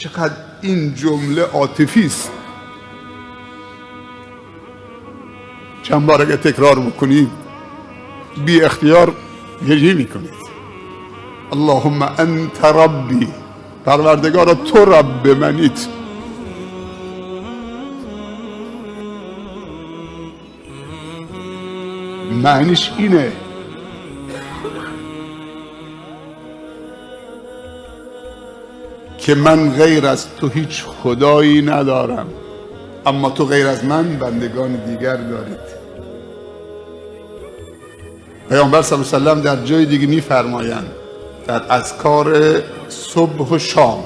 چقدر این جمله عاطفی است. چند بار اگه تکرار بکنید بی اختیار گریه میکنید. اللهم انت ربی، پروردگارا تو رب منید. معنیش اینه که من غیر از تو هیچ خدایی ندارم، اما تو غیر از من بندگان دیگر دارید. پیامبر صلی الله علیه و سلم در جای دیگه میفرمایند در اذکار صبح و شام،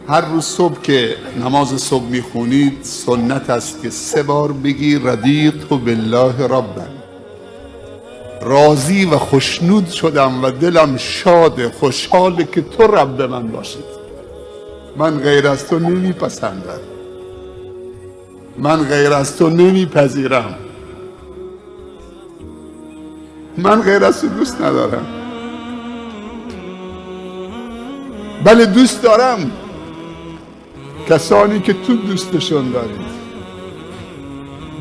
هر روز صبح که نماز صبح میخونید سنت است که 3 بار بگی رضیت بالله ربا، راضی و خوشنود شدم و دلم شاد خوشحاله که تو رب من باشید. من غیر از تو نمیپسندم، من غیر از تو نمیپذیرم، من غیر از تو دوست ندارم. بله دوست دارم کسانی که تو دوستشون دارید،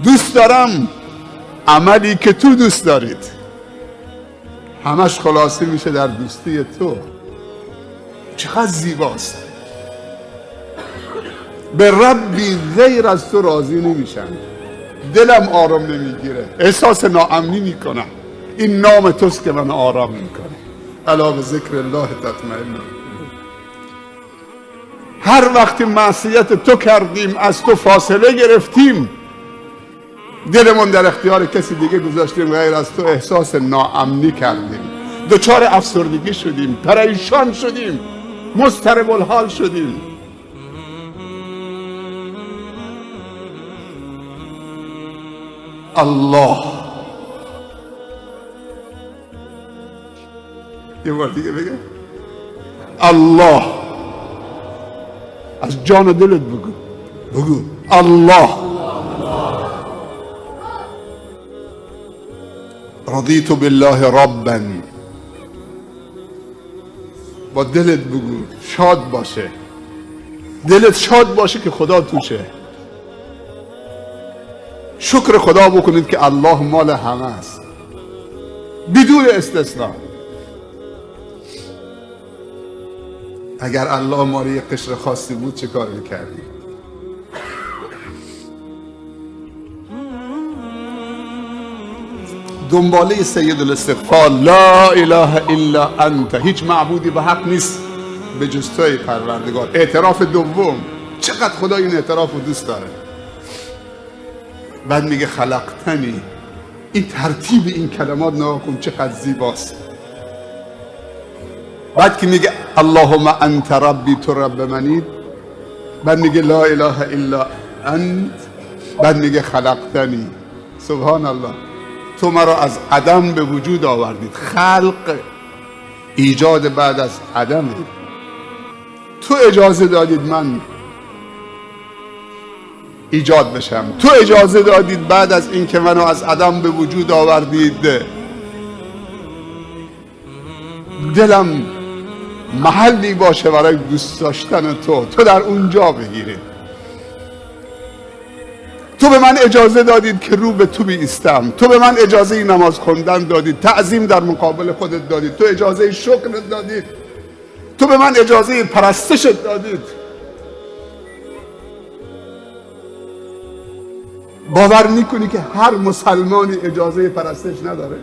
دوست دارم عملی که تو دوست دارید، همش خلاصه میشه در دوستی تو. چقدر زیباست. به ربی غیر از تو راضی نمیشم، دلم آرام نمیگیره، احساس ناامنی میکنم. این نام توست که من آرام میکنه. الا به ذکر الله تطمئن. هر وقت معصیت تو کردیم، از تو فاصله گرفتیم، دلمون در اختیار کسی دیگه گذاشتیم غیر از تو، احساس ناامنی کردیم، دچار افسردگی شدیم، پریشان شدیم، مضطرب الحال شدیم. الله، یه بار دیگه بگه الله، از جان و دلت بگو الله. رضیت بالله ربا، با دلت بگو، شاد باشه، دلت شاد باشه که خدا توشه. شکر خدا بکنید که الله مال همه است بدون استثناء. اگر الله مال یک قشر خاصی بود چه کار میکردی؟ دنباله سید الاستغفار لا اله الا انت، هیچ معبودی به حق نیست به جز توی پروردگار. اعتراف دوم، چقدر خدا این اعتراف رو دوست داره. بعد میگه خلقتنی. این ترتیب این کلمات نگاه کن چقدر زیباست. بعد که میگه اللهم انت ربی، تو رب منی، بعد میگه لا اله الا انت، بعد میگه خلقتنی. سبحان الله، تو مرا از عدم به وجود آوردید. خلق ایجاد بعد از عدم. تو اجازه دادید من ایجاد بشم، تو اجازه دادید بعد از این که منو از عدم به وجود آوردید دلم محلی باشه برای دوست داشتن تو در اونجا بگیرید. تو به من اجازه دادید که رو به تو بیستم، تو به من اجازه نماز خوندن دادید، تعظیم در مقابل خودت دادید، تو اجازه شکرت دادید، تو به من اجازه پرستشت دادید. باور میکنی که هر مسلمانی اجازه پرستش نداره؟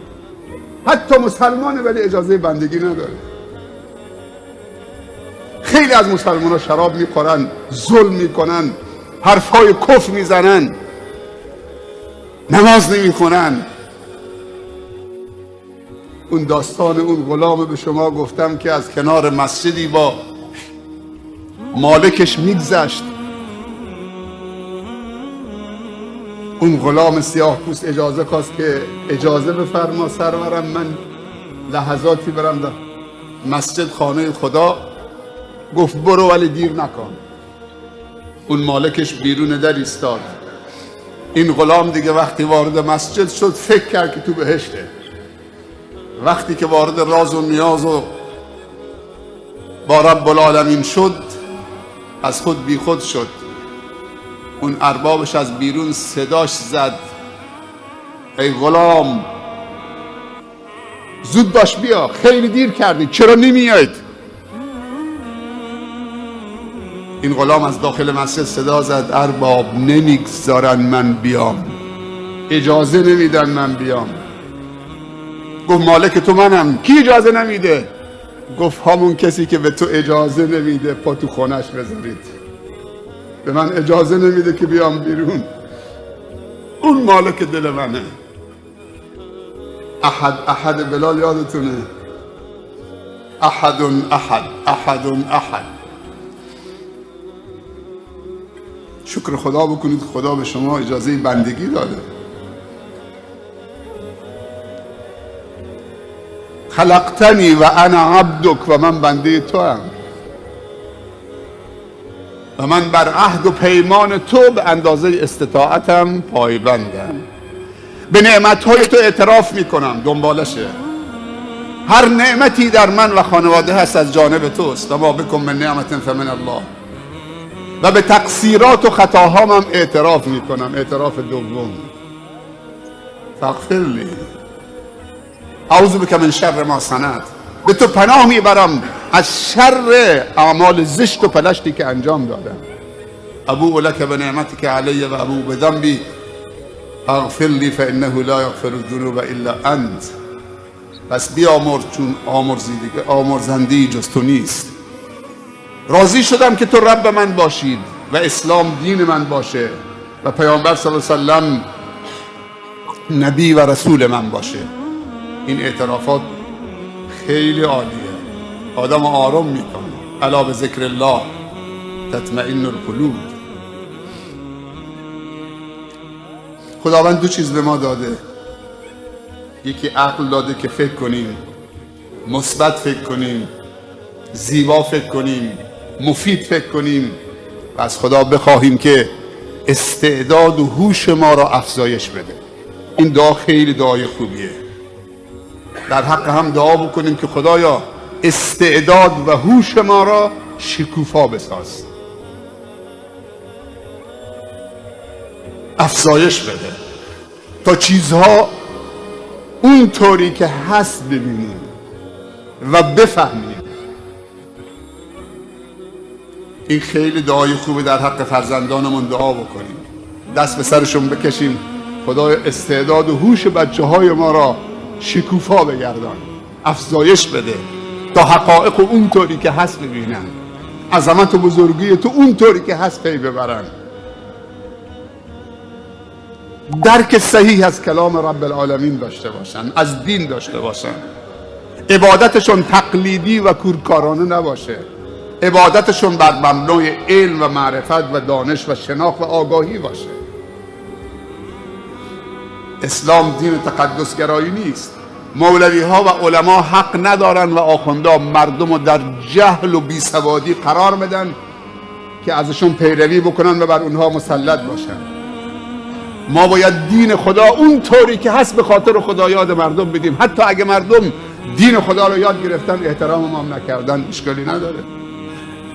حتی مسلمانه ولی اجازه بندگی نداره. خیلی از مسلمان ها شراب میخورن، ظلم میکنن، حرفای کفر میزنن، نماز نمیخونن. اون داستان اون غلام به شما گفتم که از کنار مسجدی با مالکش میگذشت. اون غلام سیاه پوست اجازه خواست که اجازه بفرما سرورم، من لحظاتی برم در مسجد خانه خدا. گفت برو ولی دیر نکن. اون مالکش بیرون در ایستاد. این غلام دیگه وقتی وارد مسجد شد فکر کرد که تو بهشته. وقتی که وارد راز و نیاز و با رب العالمین شد، از خود بی خود شد. اون اربابش از بیرون صداش زد ای غلام زود باش بیا، خیلی دیر کردی، چرا نمیاید؟ این غلام از داخل مسجد صدا زد ارباب نمیگذارن من بیام، اجازه نمیدن من بیام. گفت مالک تو منم، کی اجازه نمیده؟ گفت همون کسی که به تو اجازه نمیده پا تو خونش بذارید، به من اجازه نمیده که بیام بیرون، اون مالک دل منه. احد بلال یادتونه؟ احد احد. شکر خدا بکنید خدا به شما اجازه بندگی داده. خلقتنی و انا عبدک، و من بنده تو هم، و من بر عهد و پیمان تو به اندازه استطاعتم پایبندم. به نعمتهای تو اعتراف میکنم، دنبالشه. هر نعمتی در من و خانواده هست از جانب توست، و ما بکن من نعمت فمن الله. و به تقصیرات و خطاهام هم اعتراف میکنم. اعتراف دوم فاغفر لی اعوذ بک من شر ما صنعت، به تو پناه میبرم از شر اعمال زشت و پلشتی که انجام دادم. ابوء لک بنعمتک علی و ابوء بذنبی اغفر لی فانه لا یغفر الذنوب الا انت. پس بیامرز چون آمرزنده‌ای جز تو نیست. راضی شدم که تو رب من باشید و اسلام دین من باشه و پیامبر صلی الله علیه و سلم نبی و رسول من باشه. این اعترافات خیلی عالیه، آدم آروم میکنه. الا به ذکر الله تطمئن القلوب. خداوند دو چیز به ما داده، یکی عقل داده که فکر کنیم، مثبت فکر کنیم، زیبا فکر کنیم، مفید فکر کنیم، و از خدا بخواهیم که استعداد و هوش ما را افزایش بده. این دعا خیلی دعای خوبیه. در حق هم دعا بکنیم که خدایا استعداد و هوش ما را شکوفا بساز، افزایش بده تا چیزها اونطوری که هست ببینیم و بفهمیم. این خیلی دعای خوبه. در حق فرزندانمون دعا بکنیم، دست به سرشون بکشیم، خدای استعداد و هوش بچه های ما را شکوفا بگردان، افزایش بده تا حقایق اونطوری که هست ببینن، عظمت و بزرگی تو اونطوری که هست پی ببرن، درک صحیح از کلام رب العالمین داشته باشن، از دین داشته باشن، عبادتشون تقلیدی و کورکارانه نباشه، عبادتشون بر مبنای علم و معرفت و دانش و شناخت و آگاهی باشه. اسلام دین تقدسگرایی نیست. مولوی ها و علما حق ندارن و آخوندا مردم رو در جهل و بیسوادی قرار بدن که ازشون پیروی بکنن و بر اونها مسلط باشن. ما باید دین خدا اون طوری که هست به خاطر خدا یاد مردم بدیم، حتی اگه مردم دین خدا رو یاد گرفتن احترام ما نکردن اشکالی نداره.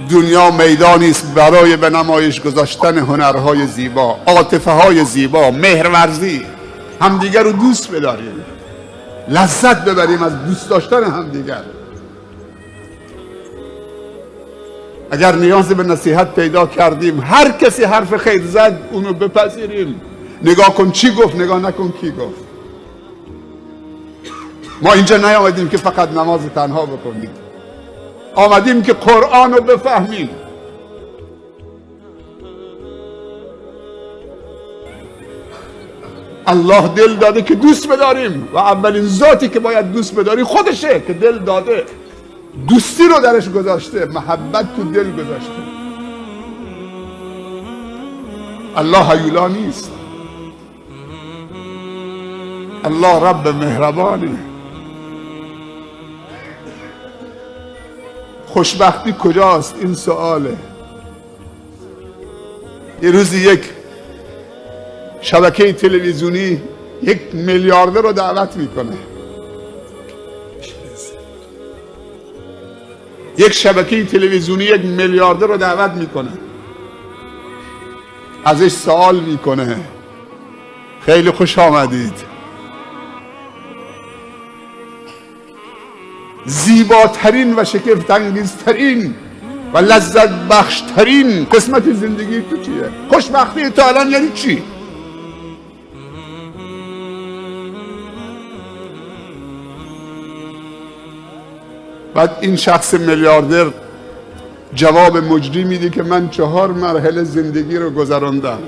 دنیا میدانی است برای به نمایش گذاشتن هنرهای زیبا، عاطفه های زیبا، مهرورزی، همدیگر رو دوست بداریم، لذت ببریم از دوست داشتن همدیگر. اگر نیاز به نصیحت پیدا کردیم، هر کسی حرف خیر زد اونو بپذیریم. نگاه کن چی گفت، نگاه نکن کی گفت. ما اینجا نیامدیم که فقط نماز تنها بکنیم، آمدیم که قرآن رو بفهمیم. الله دل داده که دوست بداریم و اولین ذاتی که باید دوست بداری خودشه که دل داده، دوستی رو درش گذاشته، محبت تو دل گذاشته. الله هیولا نیست، الله رب مهربانی. خوشبختی کجاست؟ این سواله. یه روزی یک شبکه تلویزیونی یک میلیاردر رو دعوت میکنه. یک شبکه تلویزیونی 1 میلیاردر رو دعوت میکنه، ازش سوال میکنه خیلی خوش آمدید، زیباترین و شگفت‌انگیزترین و لذت بخشترین قسمت زندگی تو چیه؟ خوشبختی تو الان یعنی چی؟ بعد این شخص میلیاردر جواب مجری میده که من 4 مرحله زندگی رو گذراندم،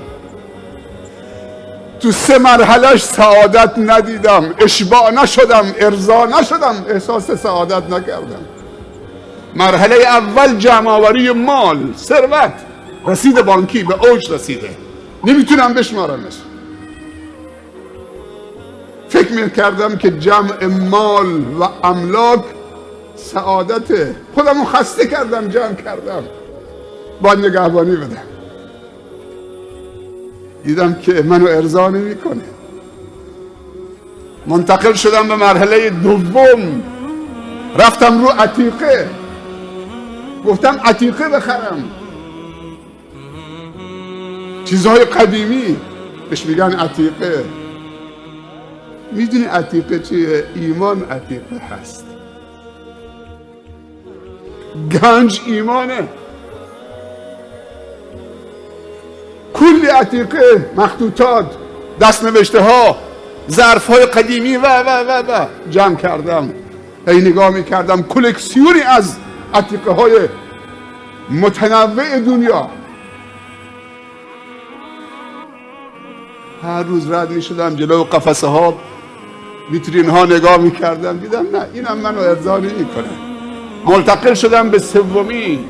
تو 3 مرحلهش سعادت ندیدم، اشباع نشدم، ارضا نشدم، احساس سعادت نکردم. مرحله اول جمع‌آوری مال، ثروت، رصید بانکی به اوج رسیده، نمیتونم بشمارمش. فکر میکردم که جمع مال و املاک سعادته، خودمو خسته کردم، جمع کردم، باید نگهبانی بدم. دیدم که منو ارضا نمیکنه. منتقل شدم به مرحله دوم، رفتم رو عتیقه، گفتم عتیقه بخرم، چیزهای قدیمی بهش میگن عتیقه. میدونی عتیقه چیه؟ ایمان عتیقه هست، گنج ایمانه. کلی عتیقه، مخطوطات، دستنوشته ها، ظرف های قدیمی و جمع کردم. هی نگاه میکردم کلکسیونی از عتیقه های متنوع دنیا. هر روز رد میشدم جلو قفسه ها، ویترین ها نگاه میکردم، دیدم نه اینم منو ارضا نمیکنه. منتقل شدم به سومی،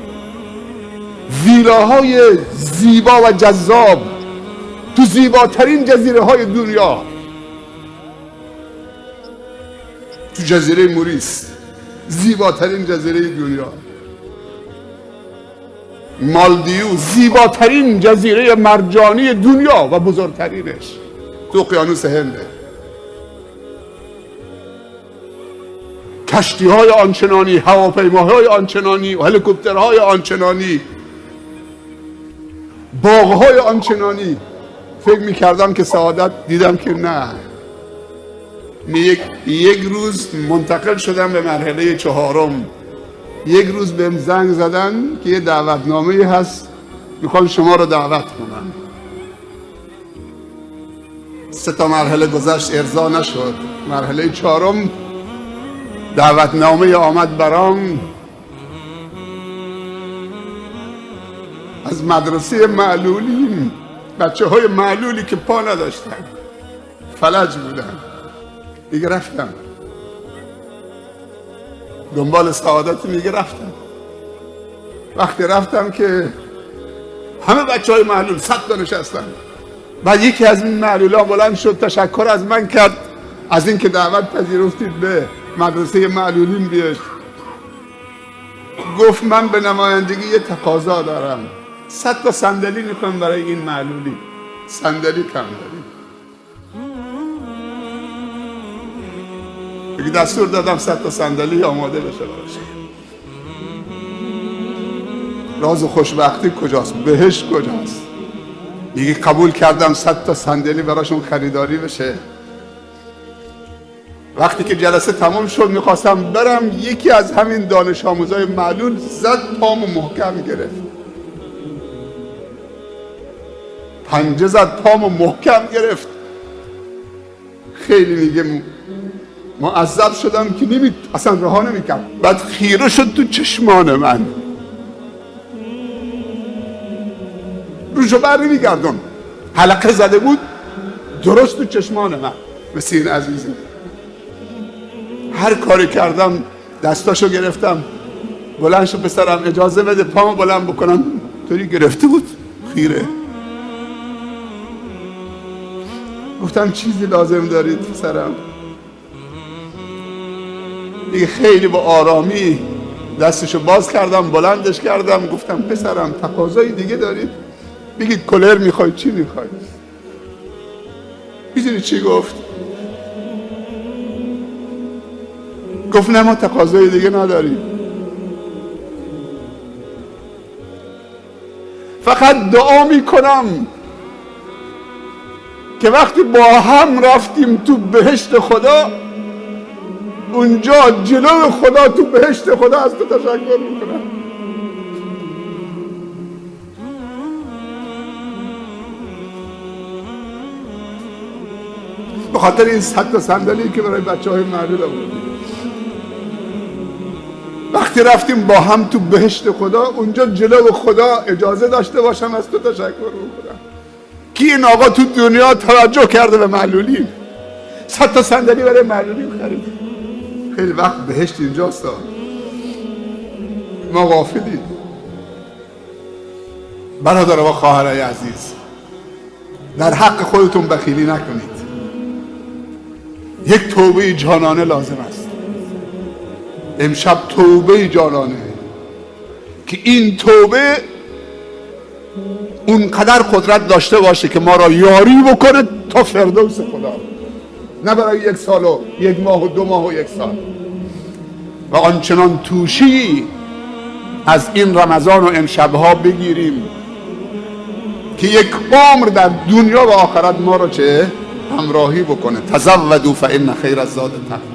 ویلاهای زیبا و جذاب تو زیباترین جزیره های دنیا، تو جزیره موریس، زیباترین جزیره دنیا. مالدیو، زیباترین جزیره مرجانی دنیا و بزرگترینش تو اقیانوس هنده. کشتی های آنچنانی، هواپیماهای آنچنانی، هلیکوپترهای آنچنانی، باغهای آنچنانی. فکر میکردم که سعادت، دیدم که نه. یک روز منتقل شدم به مرحله 4. یک روز بهم زنگ زدن که یه دعوتنامه هست، میخوام شما رو دعوت کنم. 3 مرحله گذشت، ارضا نشد. مرحله 4 دعوتنامه آمد برام از مدرسه معلولین، بچه های معلولی که پا نداشتن، فلج بودن. دیگه رفتم دنبال سعادت، میگه رفتم. وقتی رفتم که همه بچه های معلول 100 تا نشستن. بعد یکی از این معلولا بلند شد، تشکر از من کرد از اینکه دعوت پذیرفتید به مدرسه معلولین بیاید. گفت من به نمایندگی یه تقاضا دارم، 100 تا صندلی میخوام برای این معلولی. صندلی کم داریم. دیگه دستور دادم 100 تا صندلی آماده بشه براش. راز خوشبختی کجاست؟ بهشت کجاست؟ دیگه قبول کردم 100 تا صندلی براشون خریداری بشه. وقتی که جلسه تمام شد میخواستم برم، یکی از همین دانش آموزای معلول زد پامو محکم گرفت، پنجه زد پامو محکم گرفت. خیلی میگه معذب شدم که اصلا رها نمیکرد. بعد خیره شد تو چشمان من، روشو بر نمیگردون، حلقه زده بود درست تو چشمان من. مثل این عزیزی هر کاری کردم دستاشو گرفتم، بلند شو پسرم اجازه بده پامو بلند بکنم، طوری گرفته بود خیره. گفتم چیزی لازم دارید پسرم؟ دیگه خیلی با آرامی دستشو باز کردم، بلندش کردم، گفتم پسرم تقاضای دیگه دارید؟ بگید کلر میخوای، چی میخوای؟ میدونی چی گفت؟ گفت نه ما تقاضای دیگه نداریم، فقط دعا میکنم که وقتی با هم رفتیم تو بهشت خدا، اونجا جلو خدا تو بهشت خدا از تو تشکر میکنم. به خاطر این 100 تا صندلی که برای بچه‌های معلول آوردیم، وقتی رفتیم با هم تو بهشت خدا، اونجا جلو خدا اجازه داشته باشم از تو تشکر میکنم که این آقا تو دنیا توجه کرده به معلولین، 100 تا صندلی برای معلولین خرید. خیلی وقت بهشت اینجاست، ما غافلیم. برادر و خواهرای عزیز، در حق خودتون بخیلی نکنید. یک توبه جانانه لازم است. امشب توبه جانانه که این توبه اونقدر قدرت داشته باشه که ما را یاری بکنه تا فردوس خدا، نه برای 1 سال و 1 ماه و 2 ماه و 1 سال. و آنچنان توشی از این رمضان و امشبها بگیریم که 1 عمر در دنیا و آخرت ما را چه همراهی بکنه. تزودوا فإن خیر الزاد التقوی.